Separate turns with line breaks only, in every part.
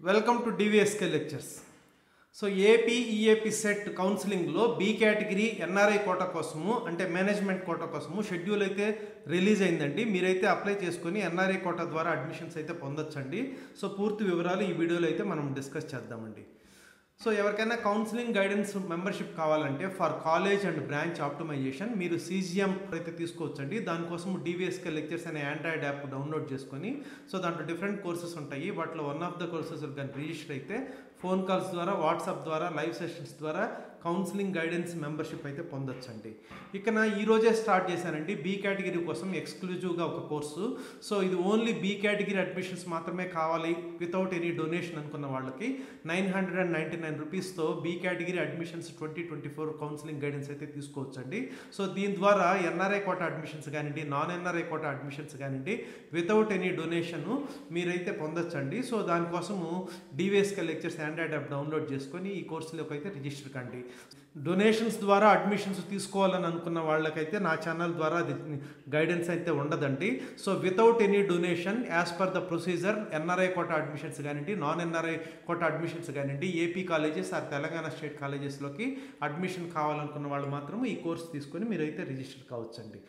Welcome to DVSK lectures. So AP EAP set కౌన్సిలింగ్లో B category NRI quota కోసము అంటే management quota కోసము schedule అయితే రిలీజ్ అయిందండి. మీరైతే అప్లై చేసుకొని ఎన్ఆర్ఐ కోటా ద్వారా అడ్మిషన్స్ అయితే పొందొచ్చండి. సో పూర్తి వివరాలు ఈ వీడియోలో అయితే మనం డిస్కస్ చేద్దామండి. సో ఎవరికైనా కౌన్సిలింగ్ గైడెన్స్ మెంబర్షిప్ కావాలంటే for college and branch optimization మీరు CGM అయితే తీసుకోవచ్చండి. దానికోసం డివిఎస్కే లెక్చర్స్ అనే ఆండ్రాయిడ్ యాప్ డౌన్లోడ్ చేసుకొని సో దాంట్లో డిఫరెంట్ కోర్సెస్ ఉంటాయి. వాటిలో వన్ ఆఫ్ ద కోర్సెస్ కానీ రిజిస్టర్ అయితే ఫోన్ కాల్స్ ద్వారా, వాట్సాప్ ద్వారా, లైవ్ సెషన్స్ ద్వారా కౌన్సిలింగ్ గైడెన్స్ మెంబర్షిప్ అయితే పొందొచ్చండి. ఇక ఈ రోజే స్టార్ట్ చేశానండి బి కేటగిరీ కోసం ఎక్స్క్లూజివ్గా ఒక కోర్సు. సో ఇది ఓన్లీ బి కేటగిరీ అడ్మిషన్స్ మాత్రమే కావాలి వితౌట్ ఎనీ డొనేషన్ అనుకున్న వాళ్ళకి 999 రూపీస్తో B category admissions 2024 counselling guidance అయితే తీసుకోవచ్చండి. సో దీని ద్వారా ఎన్ఆర్ఐ కోటా అడ్మిషన్స్ కానివ్వండి, నాన్ ఎన్ఆర్ఐ కోటా అడ్మిషన్స్ కానివ్వండి వితౌట్ ఎనీ డొనేషన్ మీరైతే పొందొచ్చండి. సో దానికోసము DVSK lectures android app download చేసుకొని ఈ కోర్సులోకి అయితే రిజిస్టర్ కండి. డొనేషన్స్ ద్వారా అడ్మిషన్స్ తీసుకోవాలని అనుకున్న వాళ్ళకైతే నా ఛానల్ ద్వారా గైడెన్స్ అయితే ఉండదండి. So without any donation as per the procedure NRI quota admissions కానివ్వండి, నాన్ ఎన్ఆర్ఐ కోటా అడ్మిషన్స్ కానివ్వండి, AP colleges or Telangana state కాలేజెస్లోకి అడ్మిషన్ కావాలనుకున్న వాళ్ళు మాత్రం ఈ కోర్స్ తీసుకొని మీరైతే రిజిస్టర్ కావచ్చండి.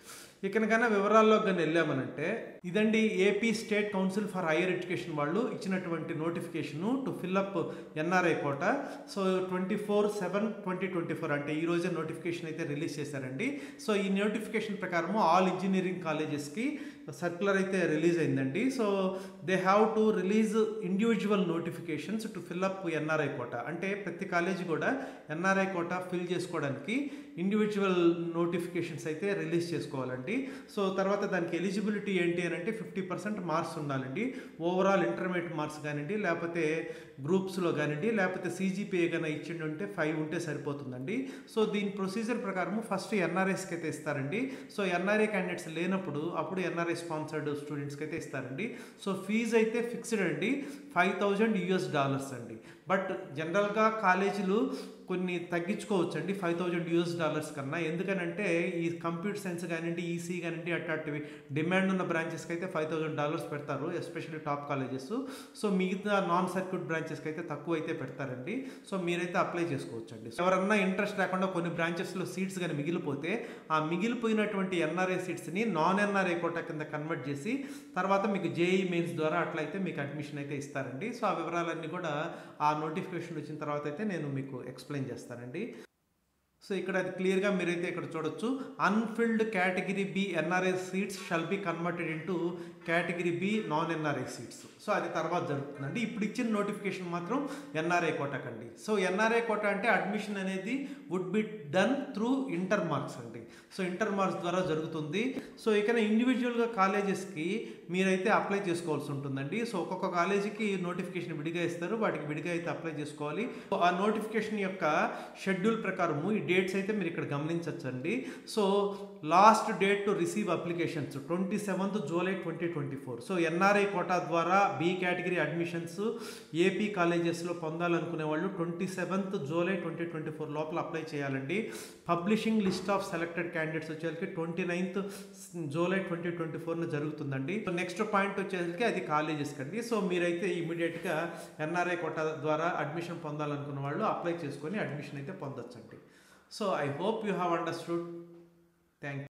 ఇకనకైనా వివరాల్లో కానీ వెళ్ళామనంటే ఇదండి AP state council for higher education వాళ్ళు ఇచ్చినటువంటి notification to fill up NRI quota. So 24/7/2024 అంటే ఈ రోజే నోటిఫికేషన్ అయితే రిలీజ్ చేశారండి. సో ఈ నోటిఫికేషన్ ప్రకారము ఆల్ ఇంజనీరింగ్ కాలేజెస్కి సర్క్యులర్ అయితే రిలీజ్ అయిందండి. So they have to release individual notifications to fill up NRI quota. అంటే ప్రతి కాలేజీ కూడా ఎన్ఆర్ఐ కోటా ఫిల్ చేసుకోవడానికి ఇండివిజువల్ నోటిఫికేషన్స్ అయితే రిలీజ్ చేసుకోవాలండి. సో తర్వాత దానికి ఎలిజిబిలిటీ ఏంటి అని అంటే 50% మార్క్స్ ఉండాలండి. ఓవరాల్ ఇంటర్మీడియట్ మార్క్స్ కానివ్వండి, లేకపోతే గ్రూప్స్లో కానివ్వండి, లేకపోతే CGPA కానీ ఇచ్చిండి ఉంటే 5 ఉంటే సరిపోతుందండి. సో దీని ప్రొసీజర్ ప్రకారం ఫస్ట్ ఎన్ఆర్ఐస్కి అయితే ఇస్తారండి. సో ఎన్ఆర్ఐ క్యాండిడేట్స్ లేనప్పుడు అప్పుడు ఎన్ఆర్ఐ స్పాన్సర్డ్ స్టూడెంట్స్కి అయితే ఇస్తారండి. సో ఫీజు అయితే ఫిక్స్డ్ అండి, $5,000 అండి. బట్ జనరల్గా కాలేజీలు కొన్ని తగ్గించుకోవచ్చండి $5,000 కన్నా. ఎందుకనంటే ఈ కంప్యూటర్ సైన్స్ కానివ్వండి, ఈసీ కానివ్వండి అట్లాంటివి డిమాండ్ ఉన్న బ్రాంచెస్కి అయితే $5,000 పెడతారు, ఎస్పెషల్లీ టాప్ కాలేజెస్. సో మిగతా నాన్ సర్క్యూట్ బ్రాంచెస్కి అయితే తక్కువ అయితే పెడతారండి. సో మీరైతే అప్లై చేసుకోవచ్చండి. ఎవరన్నా ఇంట్రెస్ట్ లేకుండా కొన్ని బ్రాంచెస్లో సీట్స్ కానీ మిగిలిపోతే ఆ మిగిలిపోయినటువంటి ఎన్ఆర్ఐ సీట్స్ని నాన్ ఎన్ఆర్ఐ కోటా కింద కన్వర్ట్ చేసి తర్వాత మీకు JEE మెయిన్స్ ద్వారా అట్లయితే మీకు అడ్మిషన్ అయితే ఇస్తారండి. సో ఆ వివరాలన్నీ కూడా ఆ నోటిఫికేషన్ వచ్చిన తర్వాత అయితే నేను మీకు ఎక్స్ప్లెయిన్ చేస్తానండి. సో ఇక్కడ అది క్లియర్గా మీరైతే ఇక్కడ చూడొచ్చు, unfilled category B NRI seats shall be converted into category B non NRI seats. So అది తర్వాత జరుగుతుందండి. ఇప్పుడు ఇచ్చిన నోటిఫికేషన్ మాత్రం ఎన్ఆర్ఐ కోటాకండి. సో ఎన్ఆర్ఐ కోటా అంటే అడ్మిషన్ అనేది would be done through inter marks అండి. సో ఇంటర్ మార్క్స్ ద్వారా జరుగుతుంది. సో ఇక ఇండివిజువల్గా కాలేజెస్కి మీరైతే అప్లై చేసుకోవాల్సి ఉంటుందండి. సో ఒక్కొక్క కాలేజీకి నోటిఫికేషన్ విడిగా ఇస్తారు, వాటికి విడిగా అయితే అప్లై చేసుకోవాలి. సో ఆ నోటిఫికేషన్ యొక్క షెడ్యూల్ ప్రకారము ఈ డేట్స్ అయితే మీరు ఇక్కడ గమనించవచ్చండి. So last date to receive applications 27th July 2024. So NRI quota ద్వారా బి కేటగిరీ అడ్మిషన్స్ ఏపీ కాలేజెస్లో పొందాలనుకునే వాళ్ళు 27th July 2024 లోపల అప్లై చేయాలండి. Publishing list of selected candidates వచ్చేసరికి 29th July 2024 జరుగుతుందండి. సో నెక్స్ట్ పాయింట్ వచ్చేసరికి అది కాలేజెస్ కండి. సో మీరైతే ఇమీడియట్గా ఎన్ఆర్ఐ కోటా ద్వారా అడ్మిషన్ పొందాలనుకున్న వాళ్ళు అప్లై చేసుకొని అడ్మిషన్ అయితే పొందొచ్చండి. So I hope you have understood. Thank you.